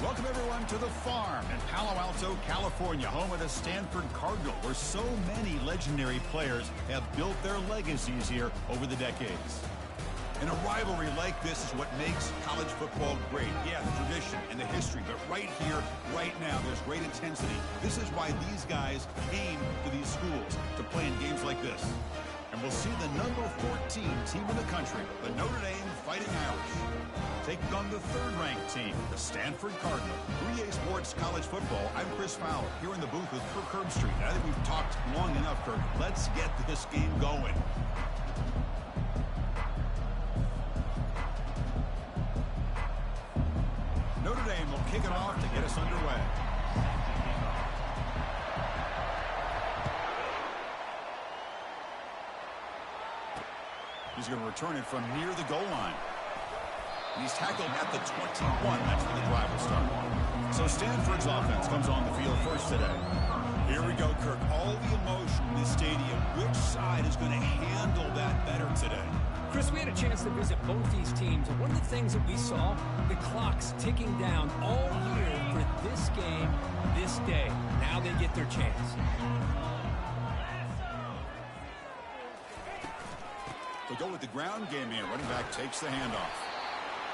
Welcome, everyone, to the farm in Palo Alto, California, home of the Stanford Cardinal, where so many legendary players have built their legacies here over the decades. And a rivalry like this is what makes college football great. Yeah, the tradition and the history, but right here, right now, there's great intensity. This is why these guys came to these schools to play in games like this. And we'll see the number 14 team in the country, the Notre Dame Fighting Irish, taking on the third-ranked team, the Stanford Cardinal. 3A Sports College Football, I'm Chris Fowler, here in the booth with Kirk Herbstreit. I think we've talked long enough, Kirk. Let's get this game going. Notre Dame will kick it off to get us underway. He's going to return it from near the goal line. He's tackled at the 21. That's where the drive will start. So Stanford's offense comes on the field first today. Here we go, Kirk. All the emotion in this stadium. Which side is going to handle that better today? Chris, we had a chance to visit both these teams, and one of the things that we saw, the clock's ticking down all year for this game, this day. Now they get their chance. They go with the ground game here. Running back takes the handoff.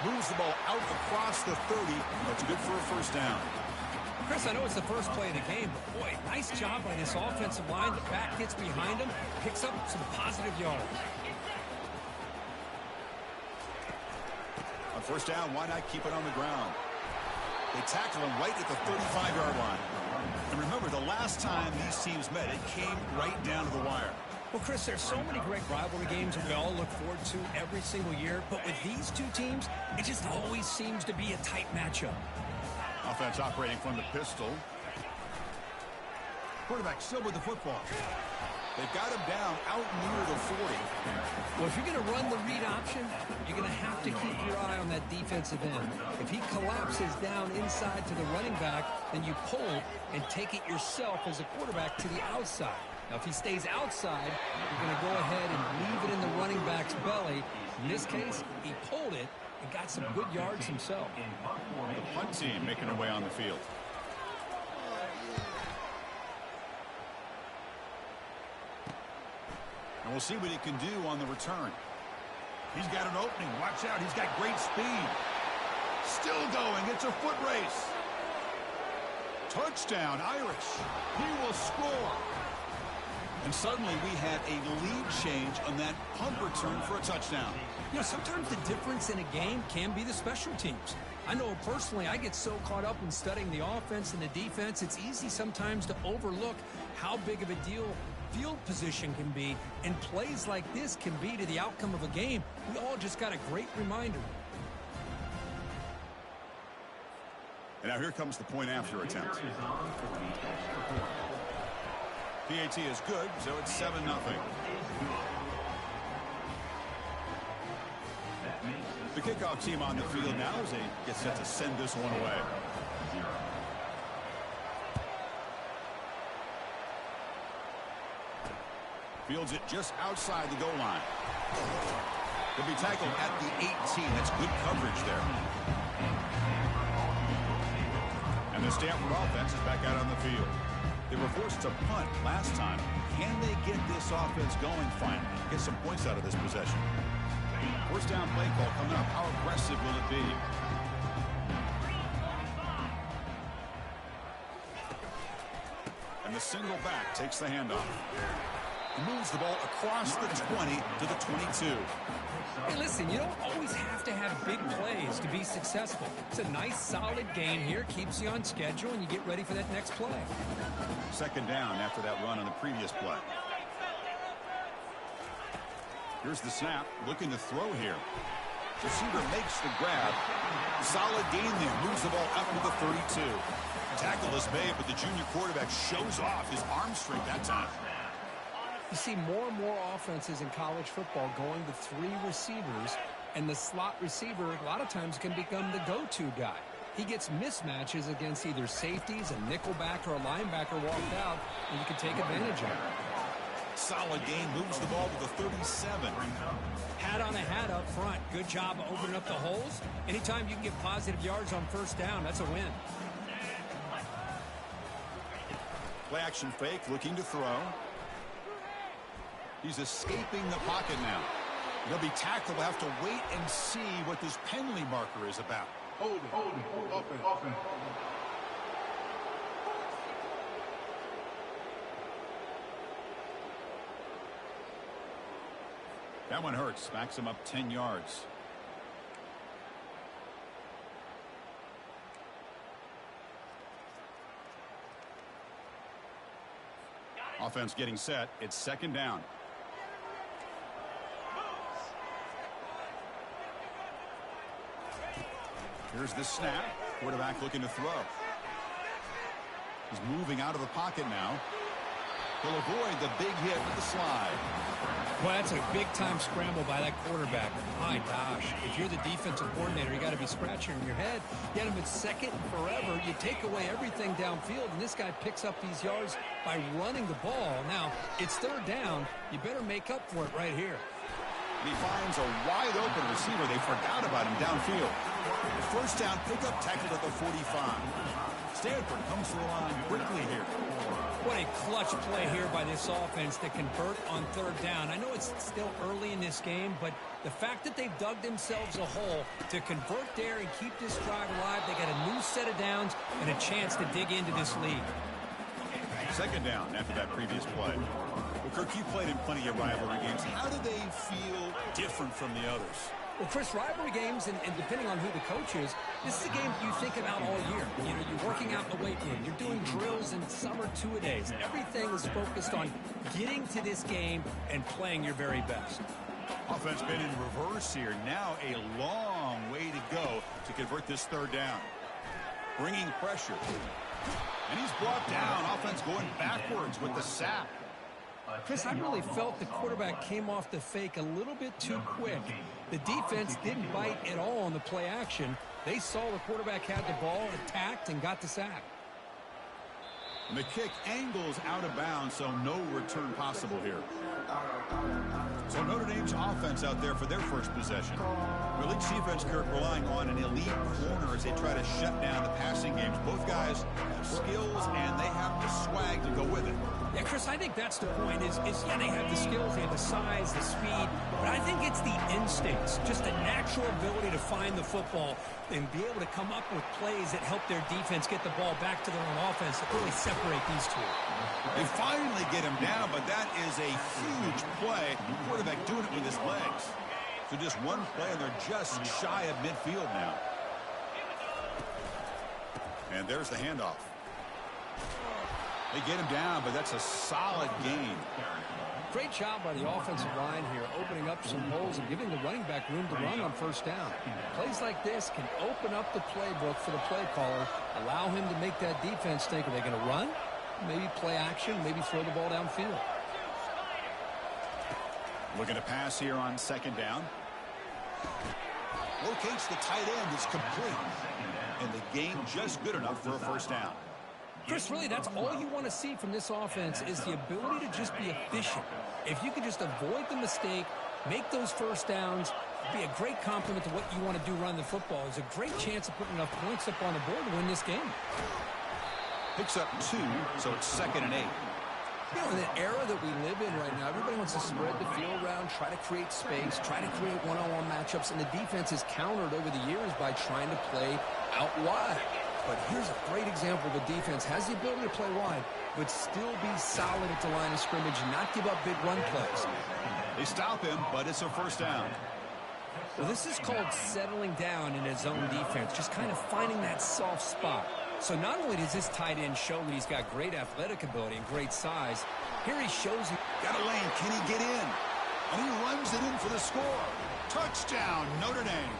Moves the ball out across the 30. That's good for a first down. Chris, I know it's the first play of the game, but boy, nice job by this offensive line. The back gets behind him, picks up some positive yards. On first down, why not keep it on the ground? They tackle him right at the 35-yard line. And remember, the last time these teams met, it came right down to the wire. Well, Chris, there's so many great rivalry games that we all look forward to every single year. But with these two teams, it just always seems to be a tight matchup. Offense operating from the pistol. Quarterback still with the football. They've got him down out near the 40. Well, if you're going to run the read option, you're going to have to keep your eye on that defensive end. If he collapses down inside to the running back, then you pull and take it yourself as a quarterback to the outside. Now, if he stays outside, you're going to go ahead and leave it in the running back's belly. In this case, he pulled it and got some good yards himself. The punt team making their way on the field. And we'll see what he can do on the return. He's got an opening. Watch out. He's got great speed. Still going. It's a foot race. Touchdown, Irish. He will score. And suddenly we had a lead change on that punt return for a touchdown. You know, sometimes the difference in a game can be the special teams. I know personally I get so caught up in studying the offense and the defense, it's easy sometimes to overlook how big of a deal field position can be, and plays like this can be to the outcome of a game. We all just got a great reminder. And now here comes the point after attempt. PAT is good, so it's 7-0. The kickoff team on the field now as they get set to send this one away. Fields it just outside the goal line. He'll be tackled at the 18. That's good coverage there. And the Stanford offense is back out on the field. They were forced to punt last time. Can they get this offense going finally? Get some points out of this possession. First down play call coming up. How aggressive will it be? And the single back takes the handoff. Moves the ball across the 20 to the 22. Hey, listen, you don't always have to have big plays to be successful. It's a nice, solid game here. Keeps you on schedule, and you get ready for that next play. Second down after that run on the previous play. Here's the snap. Looking to throw here. Receiver makes the grab. Solid gain there. Moves the ball up to the 32. Tackle is made, but the junior quarterback shows off his arm strength that time. You see more and more offenses in college football going to 3 receivers, and the slot receiver a lot of times can become the go-to guy. He gets mismatches against either safeties, a nickelback, or a linebacker walked out, and you can take advantage of it. Solid gain, moves the ball to the 37. Hat on a hat up front. Good job of opening up the holes. Anytime you can get positive yards on first down, that's a win. Play action fake, looking to throw. He's escaping the pocket now. He'll be tackled. We'll have to wait and see what this penalty marker is about. Hold it. Open. That one hurts. Backs him up 10 yards. Offense getting set. It's second down. Here's the snap. Quarterback looking to throw. He's moving out of the pocket now. He'll avoid the big hit with the slide. Well, that's a big-time scramble by that quarterback. My gosh, if you're the defensive coordinator, you got to be scratching your head. Get him at second forever. You take away everything downfield, and this guy picks up these yards by running the ball. Now, it's third down. You better make up for it right here. He finds a wide-open receiver. They forgot about him downfield. First down, pickup, tackled at the 45. Stanford comes to the line quickly here. What a clutch play here by this offense to convert on third down. I know it's still early in this game, but the fact that they've dug themselves a hole to convert there and keep this drive alive, they got a new set of downs and a chance to dig into this lead. Second down after that previous play. Well, Kirk, you played in plenty of rivalry games. How do they feel different from the others? Well, Chris, rivalry games, and depending on who the coach is, this is a game you think about all year. You know, you're working out in the weight room. You're doing drills in summer two-a-days. Everything is focused on getting to this game and playing your very best. Offense been in reverse here. Now a long way to go to convert this third down. Bringing pressure. And he's brought down. Offense going backwards with the sack. Chris, I really felt the quarterback came off the fake a little bit too quick. The defense didn't bite at all on the play action. They saw the quarterback had the ball, attacked, and got the sack. And the kick angles out of bounds, so no return possible here. So Notre Dame's offense out there for their first possession. The league's defense, Kirk, relying on an elite corner as they try to shut down the passing games. Both guys have skills, and they have the swag to go with it. Yeah, Chris, I think that's the point is yeah, they have the skills, they have the size, the speed, but I think it's the instincts, just a natural ability to find the football and be able to come up with plays that help their defense get the ball back to their own offense that really separate these two. They finally get him down, but that is a huge play. The quarterback doing it with his legs. So just one play, and they're just shy of midfield now. And there's the handoff. They get him down, but that's a solid gain. Great job by the offensive line here, opening up some holes and giving the running back room to run on first down. Plays like this can open up the playbook for the play caller, allow him to make that defense think, are they going to run? Maybe play action, maybe throw the ball downfield. Looking to pass here on second down. Locates the tight end. It's complete. And the gain just good enough for a first down. Chris, really, that's all you want to see from this offense is the ability to just be efficient. If you can just avoid the mistake, make those first downs, be a great compliment to what you want to do running the football. It's a great chance of putting enough points up on the board to win this game. Picks up 2, so it's 2nd and 8. You know, in the era that we live in right now, everybody wants to spread the field around, try to create space, try to create one-on-one matchups, and the defense is countered over the years by trying to play out wide. But here's a great example. The defense has the ability to play wide, but still be solid at the line of scrimmage and not give up big run plays. They stop him, but it's a first down. Well, this is called settling down in his zone defense, just kind of finding that soft spot. So not only does this tight end show that he's got great athletic ability and great size, here he shows he got a lane. Can he get in? And he runs it in for the score. Touchdown, Notre Dame.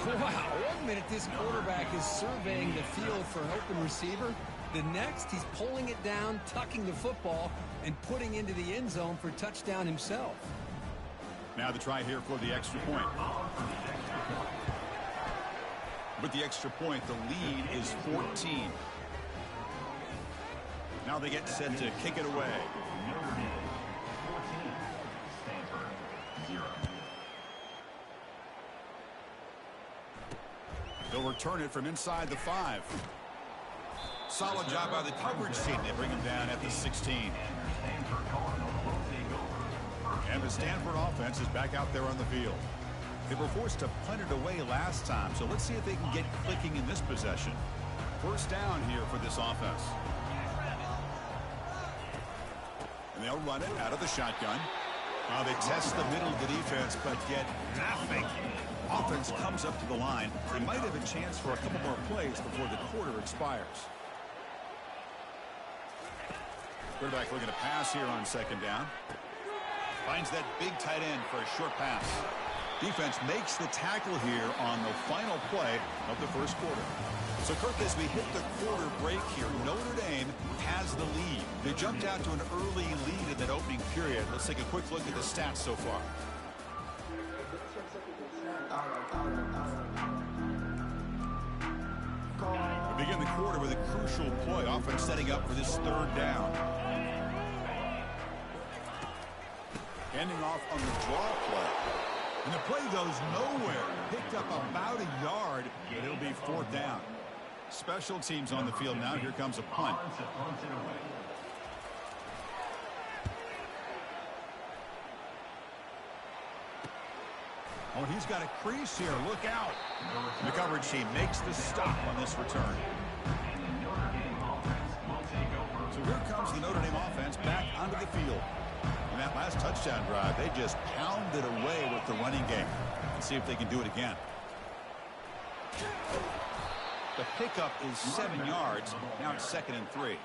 Wow, 1 minute this quarterback is surveying the field for an open receiver. The next, he's pulling it down, tucking the football, and putting into the end zone for a touchdown himself. Now the try here for the extra point. With the extra point, the lead is 14. Now they get set to kick it away. He'll return it from inside the 5. Solid job by the coverage team. They bring him down at the 16. And the Stanford offense is back out there on the field. They were forced to punt it away last time, so let's see if they can get clicking in this possession. First down here for this offense. And they'll run it out of the shotgun. They test the middle of the defense, but get nothing. Offense comes up to the line. They might have a chance for a couple more plays before the quarter expires. Quarterback looking to pass here on second down. Finds that big tight end for a short pass. Defense makes the tackle here on the final play of the first quarter. So, Kirk, as we hit the quarter break here, Notre Dame has the lead. They jumped out to an early lead in that opening period. Let's take a quick look at the stats so far. We begin the quarter with a crucial play. Offense setting up for this third down. Handing off on the draw play. And the play goes nowhere. Picked up about a yard, but it'll be fourth down. Special teams on the field now. Here comes a punt. Oh, he's got a crease here. Look out. The coverage team makes the stop on this return. So here comes the Notre Dame offense back onto the field. In that last touchdown drive, they just pounded away with the running game. Let's see if they can do it again. The pickup is 7 yards. Now it's 2nd and 3.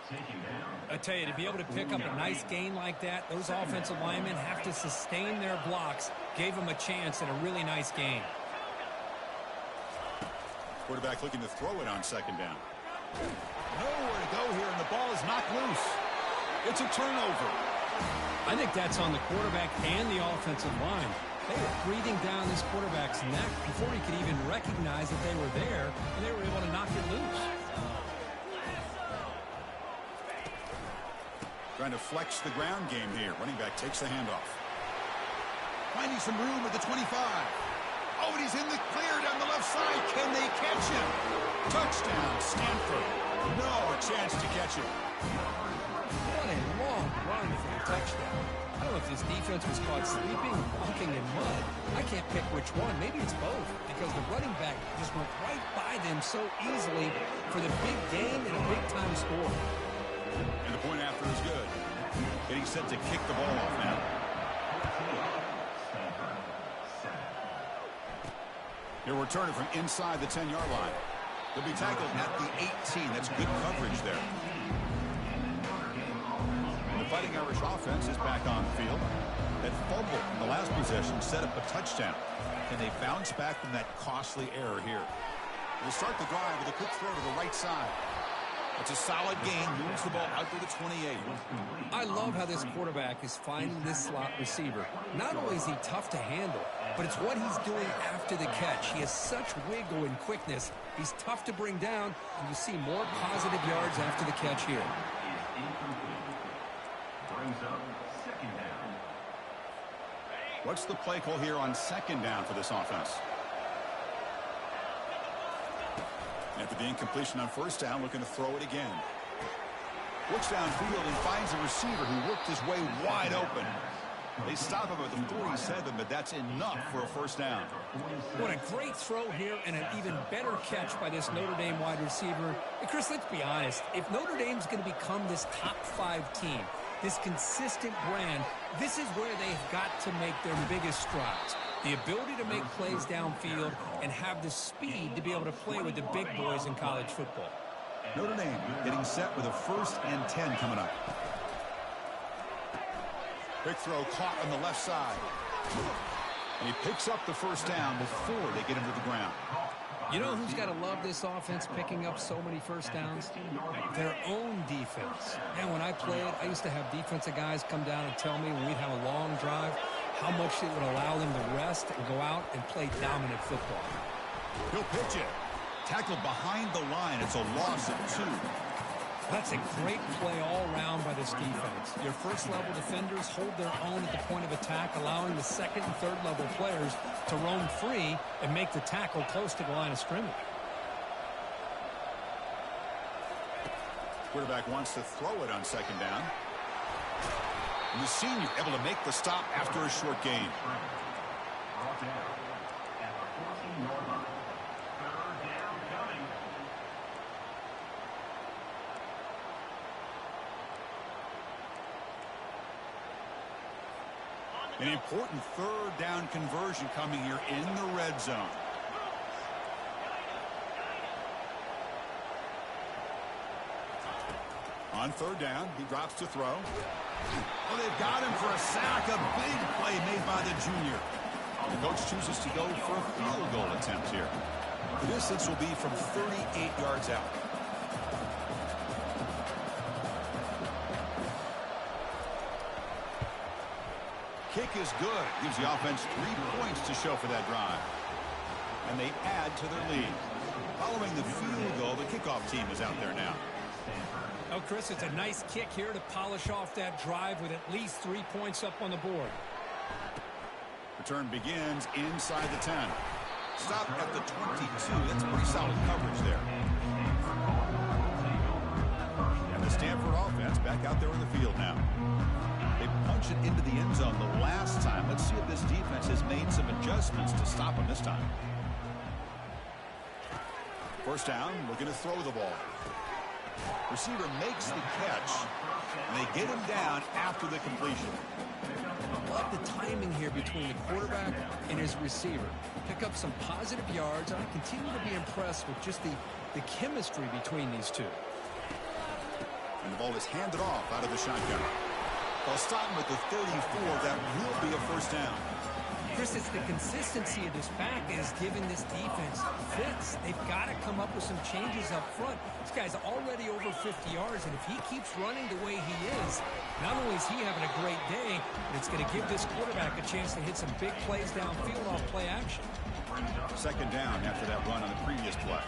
I tell you, to be able to pick up a nice gain like that, those offensive linemen have to sustain their blocks. Gave them a chance at a really nice gain. Quarterback looking to throw it on second down. Nowhere to go here, and the ball is knocked loose. It's a turnover. I think that's on the quarterback and the offensive line. They were breathing down this quarterback's neck before he could even recognize that they were there, and they were able to knock it loose. Trying to flex the ground game here. Running back takes the handoff. Finding some room at the 25. Oh, and he's in the clear down the left side. Can they catch him? Touchdown, Stanford. No chance to catch him. What a long run for the touchdown. I don't know if this defense was caught sleeping or walking in mud. I can't pick which one. Maybe it's both, because the running back just went right by them so easily for the big gain and a big-time score. And the point after is good. Getting set to kick the ball off now. He'll return it from inside the 10-yard line. They'll be tackled at the 18. That's good coverage there. The Fighting Irish offense is back on the field. That fumble in the last possession set up a touchdown. Can they bounce back from that costly error here? We'll start the drive with a quick throw to the right side. It's a solid gain, moves the ball out to the 28. I love how this quarterback is finding this slot receiver. Not only is he tough to handle, but it's what he's doing after the catch. He has such wiggle and quickness. He's tough to bring down, and you see more positive yards after the catch here. What's the play call here on second down for this offense? After the incompletion on first down, looking to throw it again. Looks downfield and finds a receiver who worked his way wide open. They stop him at the 47, but that's enough for a first down. What a great throw here, and an even better catch by this Notre Dame wide receiver. And Chris, let's be honest. If Notre Dame's going to become this top 5 team, this consistent brand, this is where they've got to make their biggest strides. The ability to make plays downfield and have the speed to be able to play with the big boys in college football. Notre Dame getting set with a 1st and 10 coming up. Quick throw caught on the left side. And he picks up the first down before they get him to the ground. You know who's got to love this offense picking up so many first downs? Their own defense. And when I played, I used to have defensive guys come down and tell me when we'd have a long drive how much it would allow them to rest and go out and play dominant football. He'll pitch it. Tackled behind the line. It's a loss of 2. That's a great play all around by this defense. Your first-level defenders hold their own at the point of attack, allowing the second and third-level players to roam free and make the tackle close to the line of scrimmage. Quarterback wants to throw it on second down. And the senior able to make the stop after a short gain. An important third down conversion coming here in the red zone. On third down, he drops to throw. Well, they've got him for a sack. A big play made by the junior. The coach chooses to go for a field goal attempt here. The distance will be from 38 yards out. Kick is good. Gives the offense 3 points to show for that drive. And they add to their lead. Following the field goal, the kickoff team is out there now. Oh, Chris, it's a nice kick here to polish off that drive with at least 3 points up on the board. Return begins inside the 10. Stop at the 22. That's pretty solid coverage there. And the Stanford offense back out there in the field now. They punch it into the end zone the last time. Let's see if this defense has made some adjustments to stop them this time. First down, looking to throw the ball. Receiver makes the catch, and they get him down after the completion. I love the timing here between the quarterback and his receiver. Pick up some positive yards. I continue to be impressed with just the chemistry between these two. And the ball is handed off out of the shotgun. They'll stop him at the 34. That will be a first down. Chris, it's the consistency of this back that is giving this defense fits. They've got to come up with some changes up front. This guy's already over 50 yards, and if he keeps running the way he is, not only is he having a great day, but it's going to give this quarterback a chance to hit some big plays downfield off play action. Second down after that run on the previous play.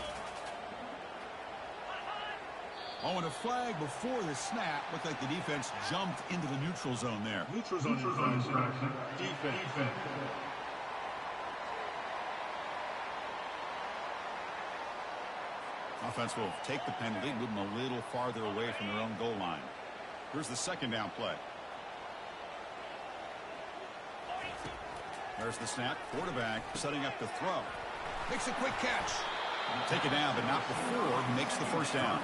Oh, and a flag before the snap. Looked like the defense jumped into the neutral zone there. Neutral zone infraction. Defense. Offense will take the penalty, move them a little farther away from their own goal line. Here's the second down play. There's the snap. Quarterback setting up to throw. Makes a quick catch. Take it down, but not before he makes the first down.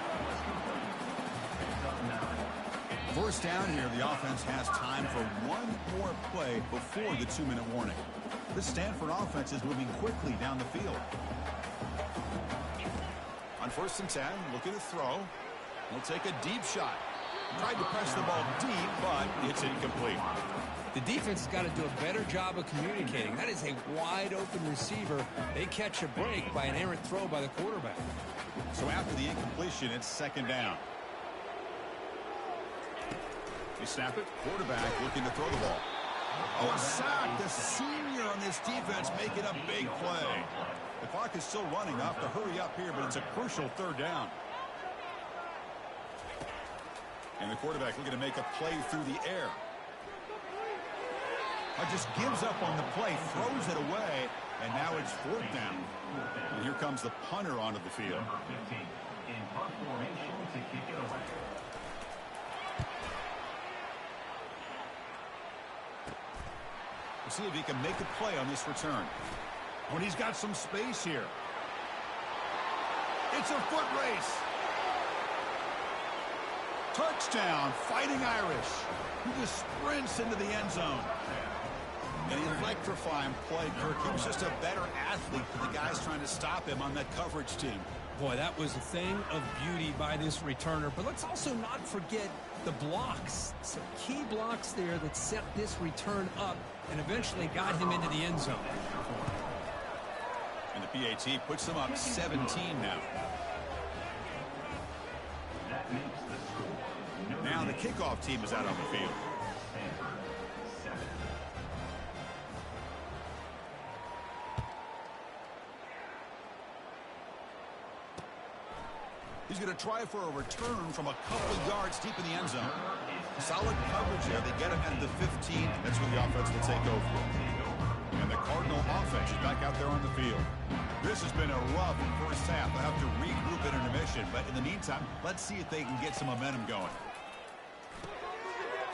First down here, the offense has time for one more play before the 2-minute warning. This Stanford offense is moving quickly down the field. On first and 10, looking to throw. He'll take a deep shot. Tried to press the ball deep, but it's incomplete. The defense has got to do a better job of communicating. That is a wide-open receiver. They catch a break by an errant throw by the quarterback. So after the incompletion, it's second down. They snap it. Quarterback looking to throw the ball. Oh, a sack. The senior on this defense making a big play. The clock is still running. They'll have to hurry up here, but it's a crucial third down. And the quarterback looking to make a play through the air. Just gives up on the play, throws it away, and now it's fourth down. And here comes the punter onto the field. In punt formation to kick it away. We'll see if he can make a play on this return. When he's got some space here. It's a foot race. Touchdown, Fighting Irish. He just sprints into the end zone. An electrifying play, Kirk. He was just a better athlete than the guys trying to stop him on that coverage team. Boy, that was a thing of beauty by this returner. But let's also not forget the blocks. Some key blocks there that set this return up and eventually got him into the end zone. And the PAT puts them up 17 now. Now the kickoff team is out on the field. He's going to try for a return from a couple of yards deep in the end zone. Solid coverage there. They get him at the 15. That's where the offense will take over. And the Cardinal offense is back out there on the field. This has been a rough first first half. They'll have to regroup at intermission, but in the meantime, let's see if they can get some momentum going.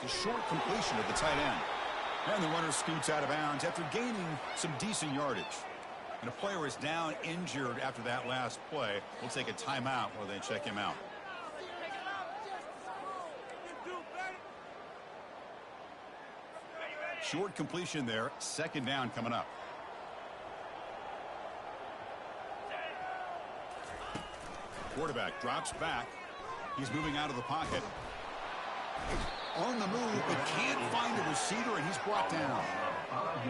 It's a short completion at the tight end. And the runner scoots out of bounds after gaining some decent yardage. And a player is down injured after that last play. We'll take a timeout while they check him out. Short completion there. Second down coming up. Quarterback drops back. He's moving out of the pocket. On the move, but can't find a receiver, and he's brought down.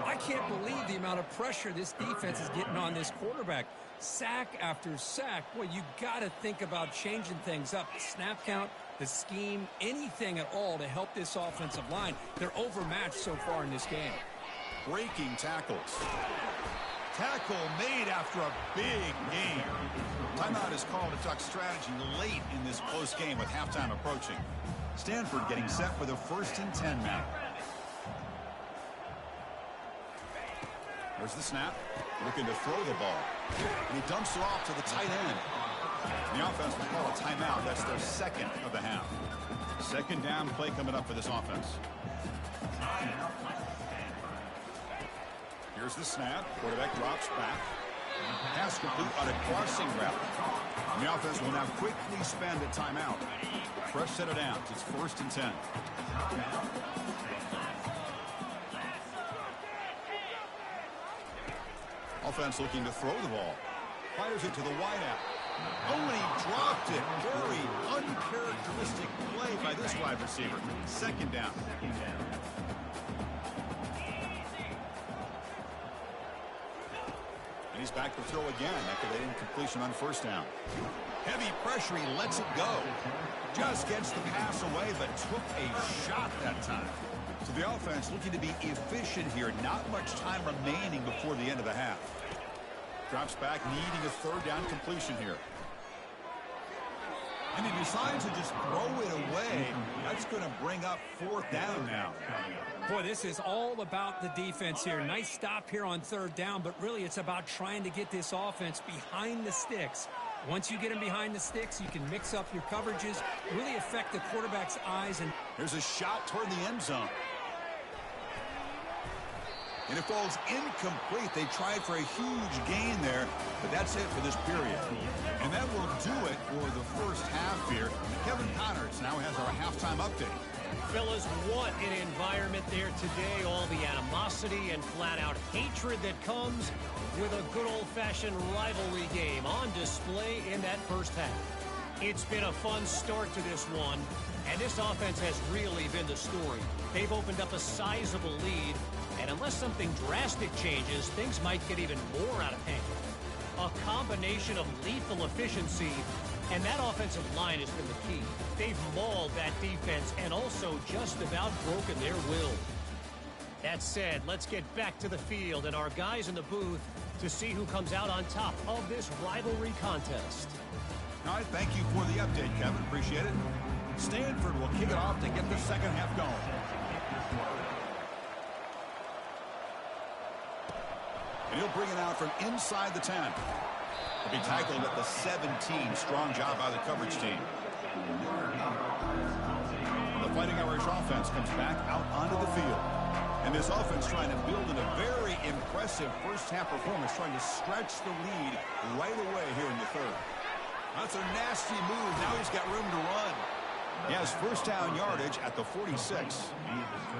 I can't believe the amount of pressure this defense is getting on this quarterback. Sack after sack. Boy, you got to think about changing things up. The snap count, the scheme, anything at all to help this offensive line. They're overmatched so far in this game. Breaking tackles. Tackle made after a big game. Timeout is called to talk strategy late in this close game with halftime approaching. Stanford getting set for the 1st and 10 now. There's the snap. Looking to throw the ball. And he dumps it off to the tight end. And the offense will call a timeout. That's their second of the half. Second down play coming up for this offense. Here's the snap. Quarterback drops back. Pass complete on a crossing route. And the offense will now quickly spend a timeout. Fresh set of downs. It's 1st and 10. Offense looking to throw the ball. Fires it to the wideout. Oh, and he dropped it. Very uncharacteristic play by this wide receiver. Second down. And he's back to throw again after that incompletion on 1st down. Heavy pressure, he lets it go. Just gets the pass away, but took a shot that time. So the offense looking to be efficient here. Not much time remaining before the end of the half. Drops back, needing a 3rd down completion here. And he decides to just throw it away. That's going to bring up 4th down now. Boy, this is all about the defense here. Nice stop here on 3rd down, but really it's about trying to get this offense behind the sticks. Once you get them behind the sticks, you can mix up your coverages, really affect the quarterback's eyes. And there's a shot toward the end zone. And it falls incomplete. They tried for a huge gain there, but that's it for this period. And that will do it for the first half here. Kevin Connors now has our halftime update. Fellas, what an environment there today. All the animosity and flat-out hatred that comes with a good old-fashioned rivalry game on display in that first half. It's been a fun start to this one, and this offense has really been the story. They've opened up a sizable lead, and unless something drastic changes, things might get even more out of hand. A combination of lethal efficiency, and that offensive line has been the key. They've mauled that defense and also just about broken their will. That said, let's get back to the field and our guys in the booth to see who comes out on top of this rivalry contest. All right, thank you for the update, Kevin. Appreciate it. Stanford will kick it off to get the second half going. And he'll bring it out from inside the 10. He'll be tackled at the 17. Strong job by the coverage team. The Fighting Irish offense comes back out onto the field. And this offense trying to build in a very impressive first half performance, trying to stretch the lead right away here in the 3rd. That's a nasty move. Now he's got room to run. He has first down yardage at the 46.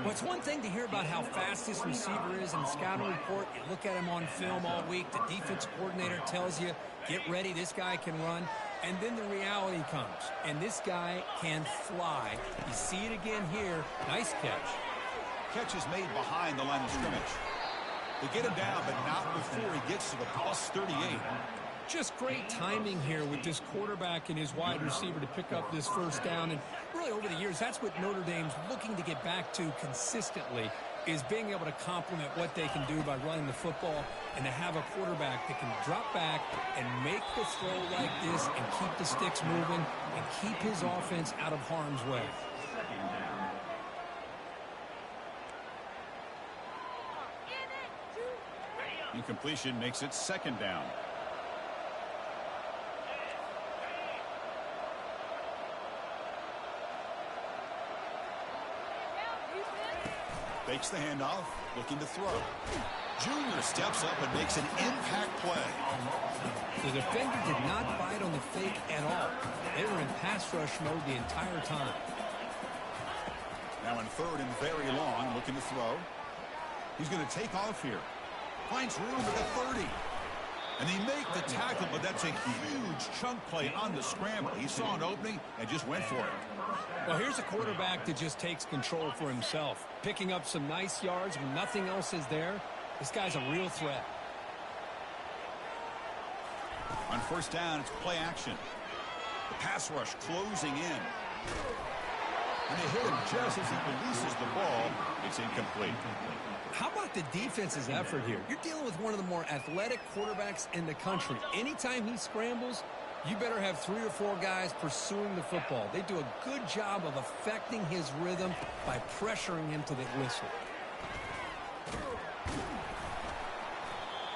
Well, it's one thing to hear about how fast this receiver is in the scouting report. You look at him on film all week. The defense coordinator tells you, get ready, this guy can run. And then the reality comes, and this guy can fly. You see it again here. Nice catch. Catch is made behind the line of scrimmage. They get him down, but not before he gets to the plus 38. Just great timing here with this quarterback and his wide receiver to pick up this first down. And really over the years, that's what Notre Dame's looking to get back to consistently, is being able to complement what they can do by running the football and to have a quarterback that can drop back and make the throw like this and keep the sticks moving and keep his offense out of harm's way. Incompletion makes it second down. Takes the handoff, looking to throw. Junior steps up and makes an impact play. The defender did not bite on the fake at all. They were in pass rush mode the entire time. Now in third and very long, looking to throw. He's going to take off here. Finds room at the 30. And they make the tackle, but that's a huge chunk play on the scramble. He saw an opening and just went for it. Well, here's a quarterback that just takes control for himself. Picking up some nice yards when nothing else is there. This guy's a real threat. On first down, it's play action. The pass rush closing in. And they hit him just as he releases the ball. It's incomplete. How about the defense's effort here? You're dealing with one of the more athletic quarterbacks in the country. Anytime he scrambles, you better have 3 or 4 guys pursuing the football. They do a good job of affecting his rhythm by pressuring him to the whistle.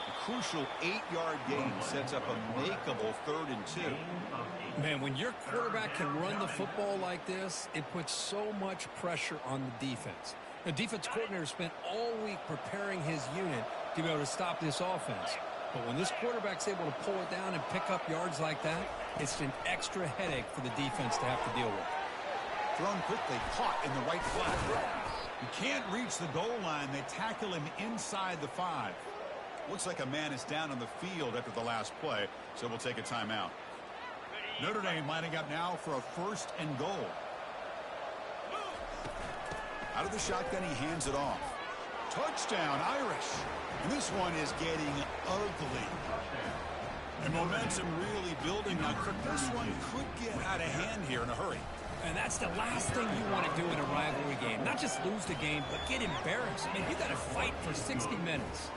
A crucial 8-yard gain sets up a makeable 3rd and 2. Man, when your quarterback can run the football like this, it puts so much pressure on the defense. The defense coordinator spent all week preparing his unit to be able to stop this offense. But when this quarterback's able to pull it down and pick up yards like that, it's an extra headache for the defense to have to deal with. Thrown quickly, caught in the right flat. You can't reach the goal line. They tackle him inside the 5. Looks like a man is down on the field after the last play, so we'll take a timeout. Notre Dame lining up now for a 1st and goal. Out of the shotgun, he hands it off. Touchdown, Irish. And this one is getting ugly. And momentum really building now. This one could get out of hand here in a hurry. And that's the last thing you want to do in a rivalry game. Not just lose the game, but get embarrassed. I mean, you got to fight for 60 minutes.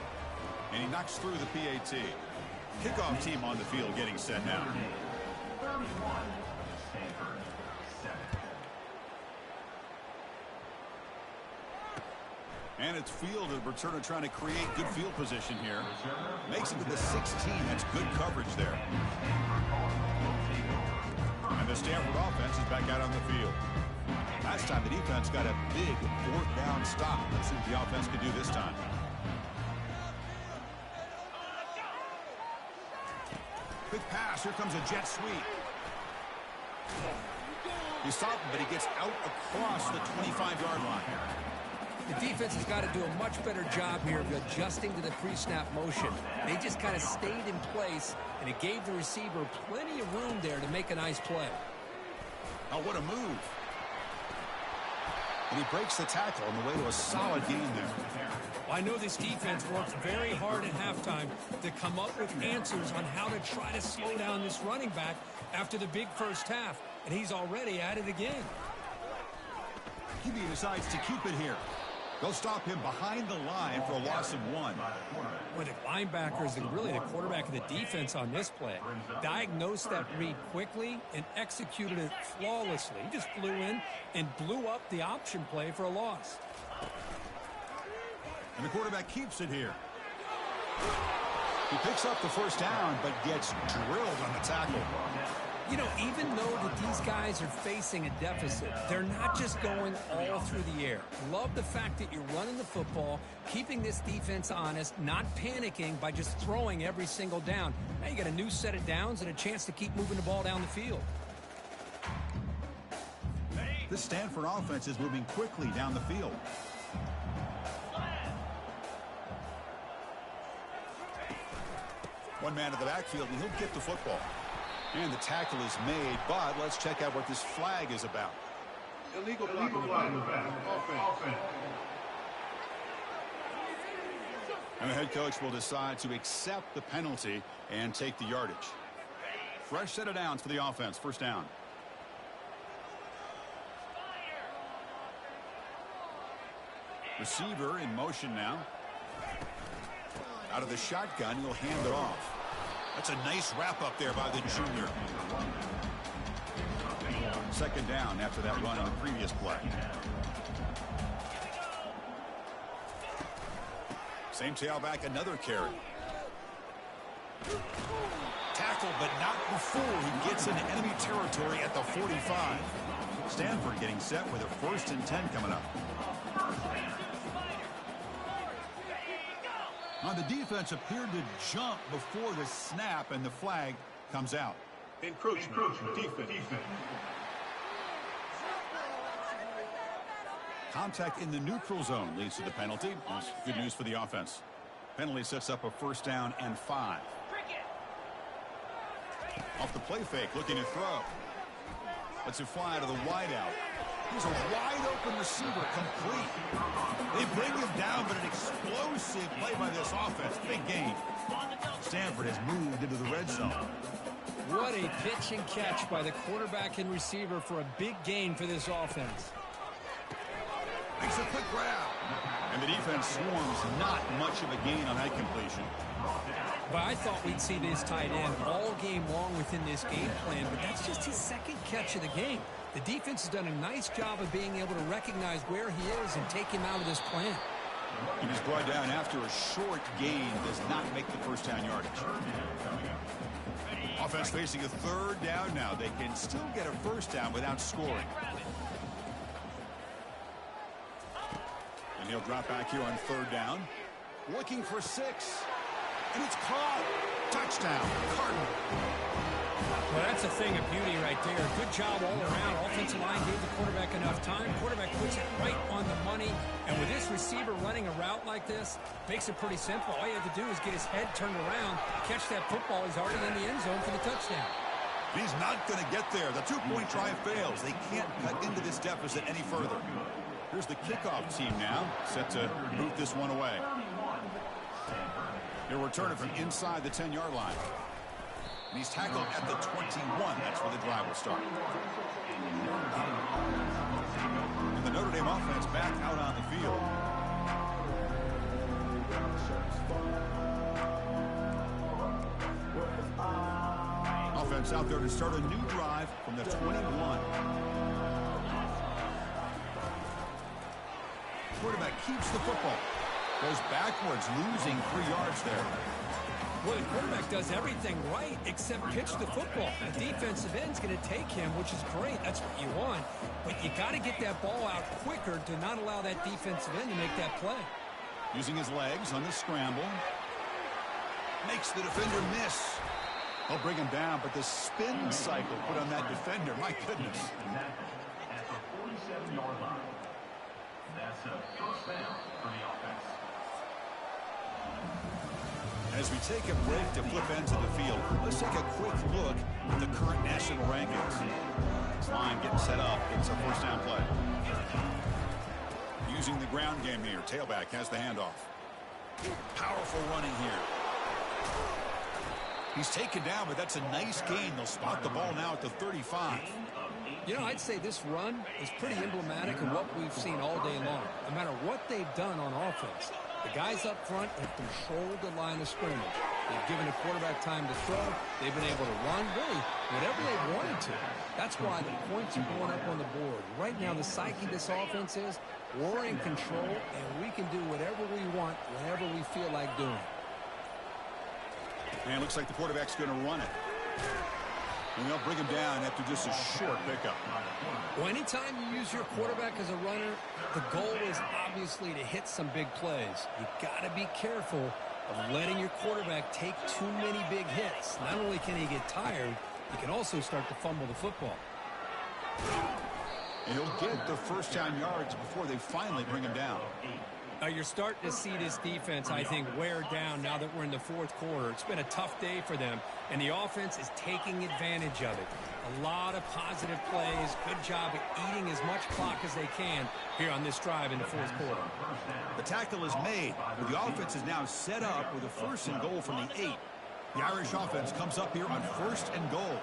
And he knocks through the PAT. Kickoff team on the field getting set now. 31, Stanford, 7. And it's fielded. Returner trying to create good field position here. Makes it to the 16. That's good coverage there. And the Stanford offense is back out on the field. Last time the defense got a big 4th down stop. Let's see what the offense can do this time. Quick pass. Here comes a jet sweep. You stop him, but he gets out across the 25-yard line. The defense has got to do a much better job here of adjusting to the pre-snap motion. They just kind of stayed in place, and it gave the receiver plenty of room there to make a nice play. Oh, what a move. And he breaks the tackle on the way to a solid gain there. I know this defense worked very hard at halftime to come up with answers on how to try to slow down this running back after the big first half, and he's already at it again. QB decides to keep it here. They'll stop him behind the line for a loss of 1. Well, the linebackers and really the quarterback of the defense on this play diagnosed that read quickly and executed it flawlessly. He just flew in and blew up the option play for a loss. And the quarterback keeps it here. He picks up the first down, but gets drilled on the tackle. You know, even though that these guys are facing a deficit, they're not just going all through the air. Love the fact that you're running the football, keeping this defense honest, not panicking by just throwing every single down. Now you got a new set of downs and a chance to keep moving the ball down the field. This Stanford offense is moving quickly down the field. One man in the backfield, and he'll get the football. And the tackle is made, but let's check out what this flag is about. Illegal flag in the back. Offense. And the head coach will decide to accept the penalty and take the yardage. Fresh set of downs for the offense. First down. Receiver in motion now. Out of the shotgun, he'll hand it off. That's a nice wrap up there by the junior. Second down after that run on the previous play. Same tailback, another carry. Tackle, but not before he gets into enemy territory at the 45. Stanford getting set with a 1st and 10 coming up. The defense appeared to jump before the snap, and the flag comes out. Encroachment. Defense. Contact in the neutral zone leads to the penalty. That's good news for the offense. Penalty sets up a 1st down and 5. Off the play fake, looking to throw. Lets it fly to the wideout. Here's a wide-open receiver, complete. They bring him down, but an explosive play by this offense. Big gain. Stanford has moved into the red zone. What a pitch and catch by the quarterback and receiver for a big gain for this offense. Makes a quick grab. And the defense swarms not much of a gain on that completion. But I thought we'd see this tight end all game long within this game plan, but that's just his 2nd catch of the game. The defense has done a nice job of being able to recognize where he is and take him out of this plan. He was brought down after a short gain, does not make the 1st down yardage. Offense facing a 3rd down now. They can still get a 1st down without scoring. And he'll drop back here on 3rd down. Looking for 6. And it's caught. Touchdown, Cardinal. Well, that's a thing of beauty right there. Good job all around. Offensive line gave the quarterback enough time. Quarterback puts it right on the money. And with this receiver running a route like this, makes it pretty simple. All you have to do is get his head turned around, catch that football. He's already in the end zone for the touchdown. He's not going to get there. The 2-point try fails. They can't cut into this deficit any further. Here's the kickoff team now, set to boot this one away. He'll return it from inside the 10-yard line. And he's tackled at the 21. That's where the drive will start. And the Notre Dame offense back out on the field. Offense out there to start a new drive from the 21. Quarterback keeps the football. Goes backwards, losing 3 yards there. Well, the quarterback does everything right except pitch the football. The defensive end's going to take him, which is great. That's what you want. But you got to get that ball out quicker to not allow that defensive end to make that play. Using his legs on the scramble. Makes the defender miss. They'll bring him down, but the spin cycle put on that defender, my goodness. At the 47-yard line. That's a 1st down for the offense. As we take a break to flip ends of the field, let's take a quick look at the current national rankings. This line getting set up. It's a 1st down play. Using the ground game here. Tailback has the handoff. Powerful running here. He's taken down, but that's a nice gain. They'll spot the ball now at the 35. You know, I'd say this run is pretty emblematic of what we've seen all day long. No matter what they've done on offense, the guys up front have controlled the line of scrimmage. They've given the quarterback time to throw. They've been able to run, really, whatever they wanted to. That's why the points are going up on the board. Right now, the psyche of this offense is we're in control, and we can do whatever we want whenever we feel like doing it. And it looks like the quarterback's going to run it. And they'll bring him down after just a short pickup. Well, anytime you use your quarterback as a runner, the goal is obviously to hit some big plays. You got to be careful of letting your quarterback take too many big hits. Not only can he get tired, he can also start to fumble the football. And he'll get the 1st down yards before they finally bring him down. You're starting to see this defense, I think, wear down now that we're in the 4th quarter. It's been a tough day for them, and the offense is taking advantage of it. A lot of positive plays. Good job at eating as much clock as they can here on this drive in the 4th quarter. The tackle is made. The offense is now set up with a 1st and goal from the 8. The Irish offense comes up here on 1st and goal.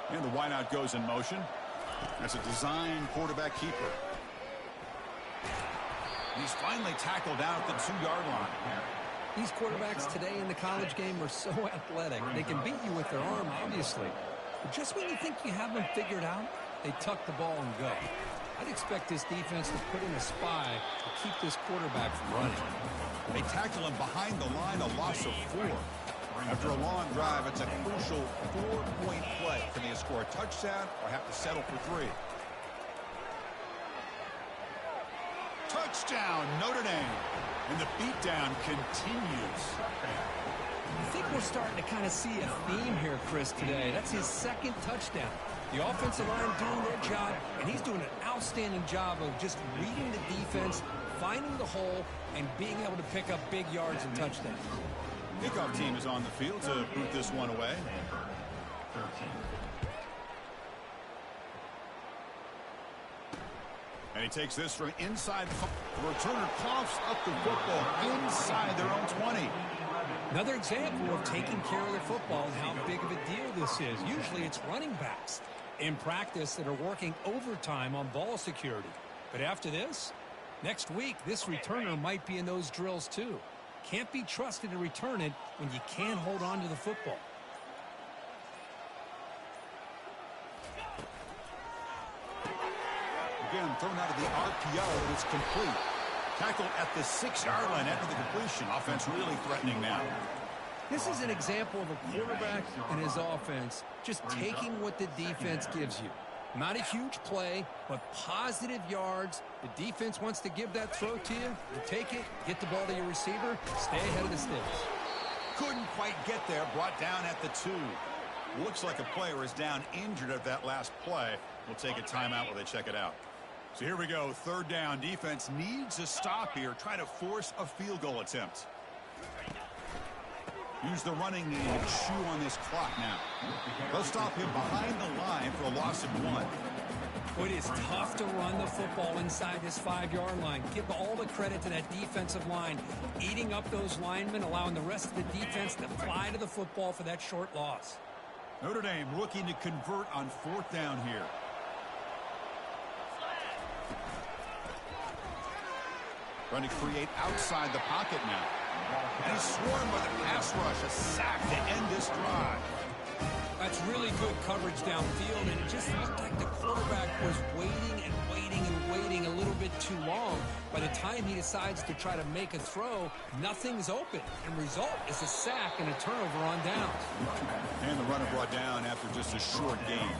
And the wideout goes in motion. That's a design quarterback keeper. He's finally tackled out at the 2-yard line. These quarterbacks today in the college game are so athletic. They can beat you with their arm, obviously. But just when you think you have them figured out, they tuck the ball and go. I'd expect this defense to put in a spy to keep this quarterback from running. They tackle him behind the line, a loss of 4. After a long drive, it's a crucial 4-point play. Can they score a touchdown or have to settle for 3? Touchdown! Touchdown, Notre Dame. And the beatdown continues. I think we're starting to kind of see a theme here, Chris, today. That's his second touchdown. The offensive line doing their job, and he's doing an outstanding job of just reading the defense, finding the hole, and being able to pick up big yards and touchdowns. Kickoff team is on the field to boot this one away. And he takes this from inside. The returner coughs up the football inside their own 20. Another example of taking care of the football and how big of a deal this is. Usually it's running backs in practice that are working overtime on ball security. But after this, next week, this returner might be in those drills too. Can't be trusted to return it when you can't hold on to the football. Again, thrown out of the RPO, and it's complete. Tackle at the 6-yard line after the completion. Offense really threatening now. This is an example of a quarterback and his offense just taking what the defense gives you. Not a huge play, but positive yards. The defense wants to give that throw to you. You take it, get the ball to your receiver, stay ahead of the sticks. Couldn't quite get there, brought down at the 2. Looks like a player is down injured at that last play. We'll take a timeout while they check it out. So here we go, third down. Defense needs a stop here. Try to force a field goal attempt. Use the running knee to chew on this clock now. They'll stop him behind the line for a loss of 1. It is tough to run the football inside this 5-yard line. Give all the credit to that defensive line, eating up those linemen, allowing the rest of the defense to fly to the football for that short loss. Notre Dame looking to convert on 4th down here. Trying to create outside the pocket now. And he's swarmed by the pass rush. A sack to end this drive. That's really good coverage downfield, and it just looked like the quarterback was waiting and waiting and waiting a little bit too long. By the time he decides to try to make a throw, nothing's open. And result is a sack and a turnover on downs. And the runner brought down after just a short gain.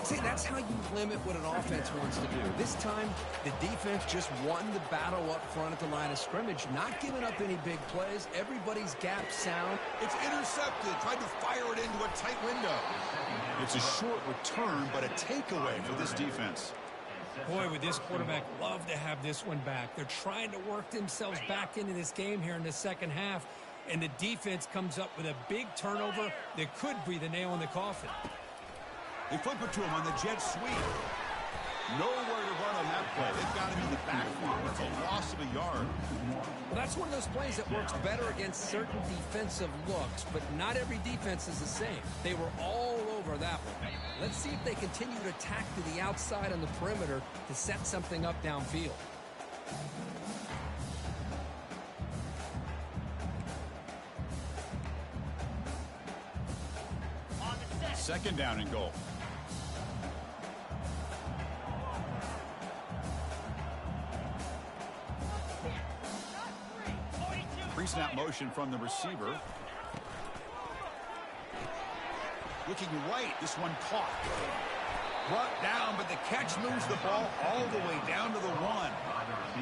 See, that's how you limit what an offense wants to do. This time, the defense just won the battle up front at the line of scrimmage, not giving up any big plays. Everybody's gap sound. It's intercepted. Tried to fire it into a tight window. It's a short return, but a takeaway for this defense. Boy, would this quarterback love to have this one back. They're trying to work themselves back into this game here in the second half, and the defense comes up with a big turnover that could be the nail in the coffin. They flip it to him on the jet sweep. Nowhere to run on that play. They've got him in the backfield. It's a loss of a yard. Well, that's one of those plays that works better against certain defensive looks, but not every defense is the same. They were all over that one. Let's see if they continue to attack to the outside on the perimeter to set something up downfield. Second down and goal. Pre-snap motion from the receiver. Looking right, this one caught. Brought down, but the catch moves the ball all the way down to the 1.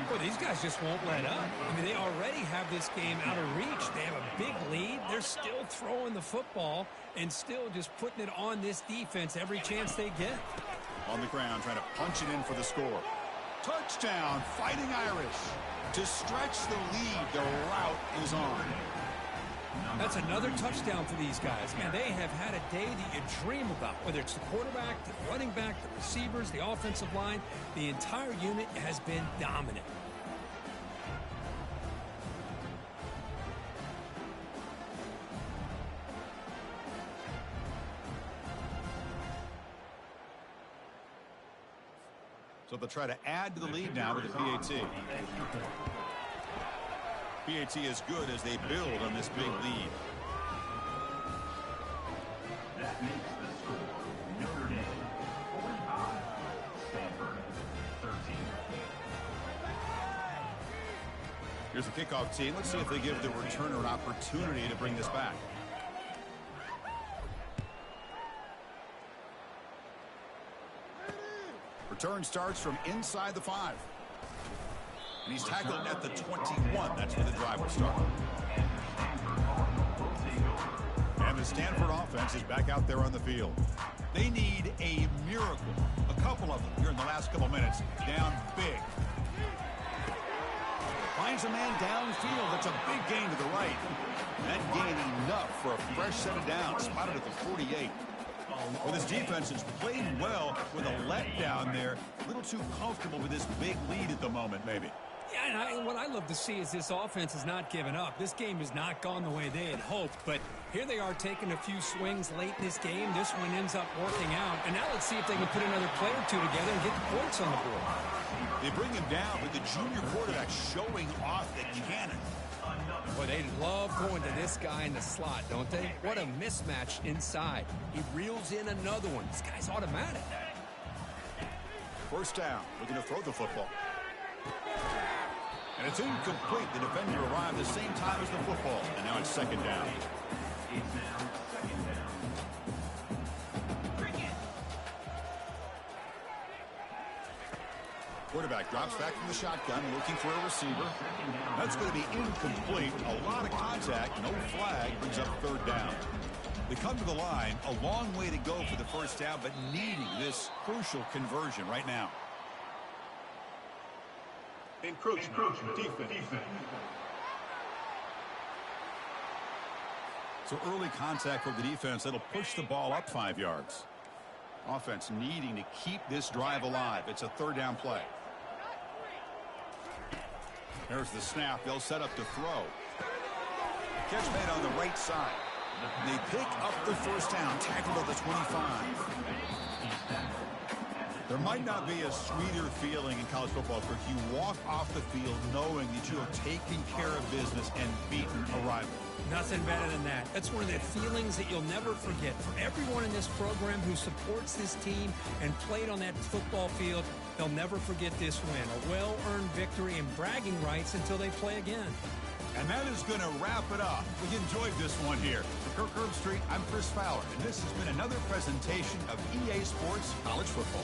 Well, these guys just won't let up. I mean, they already have this game out of reach. They have a big lead. They're still throwing the football and still just putting it on this defense every chance they get. On the ground, trying to punch it in for the score. Touchdown, Fighting Irish. To stretch the lead, the route is on. That's another touchdown for these guys. Man, they have had a day that you dream about. Whether it's the quarterback, the running back, the receivers, the offensive line, the entire unit has been dominant. So they'll try to add to the lead now with the PAT. PAT is good as they build on this big lead. That makes the score Notre Dame 45, Stanford 13. Here's the kickoff team. Let's see if they give the returner an opportunity to bring this back. Return starts from inside the 5. And he's tackled at the 21. That's where the drive will start. And the Stanford offense is back out there on the field. They need a miracle. A couple of them here in the last couple minutes. Down big. Finds a man downfield. That's a big gain to the right. That gain enough for a fresh set of downs. Spotted at the 48. Well, this defense has played well with a letdown there. A little too comfortable with this big lead at the moment, maybe. Yeah, and what I love to see is this offense has not given up. This game has not gone the way they had hoped, but here they are taking a few swings late in this game. This one ends up working out, and now let's see if they can put another play or two together and get the points on the board. They bring him down with the junior quarterback showing off the cannon. Boy, they love going to this guy in the slot, don't they? What a mismatch inside. He reels in another one. This guy's automatic. First down, looking to throw the football. And it's incomplete. The defender arrived the same time as the football. And now it's second down. Quarterback drops back from the shotgun, looking for a receiver. That's going to be incomplete. A lot of contact, no flag, brings up third down. They come to the line, a long way to go for the first down, but needing this crucial conversion right now. Encroachment. Defense. So early contact for the defense, that'll push the ball up 5 yards. Offense needing to keep this drive alive. It's a third down play. There's the snap. They'll set up to throw. Catch made on the right side. They pick up the first down. Tackled at the 25. There might not be a sweeter feeling in college football where you walk off the field knowing that you have taken care of business and beaten a rival. Nothing better than that. That's one of the feelings that you'll never forget. For everyone in this program who supports this team and played on that football field, they'll never forget this win. A well-earned victory and bragging rights until they play again. And that is going to wrap it up. We enjoyed this one here. For Kirk Herbstreit, I'm Chris Fowler, and this has been another presentation of EA Sports College Football.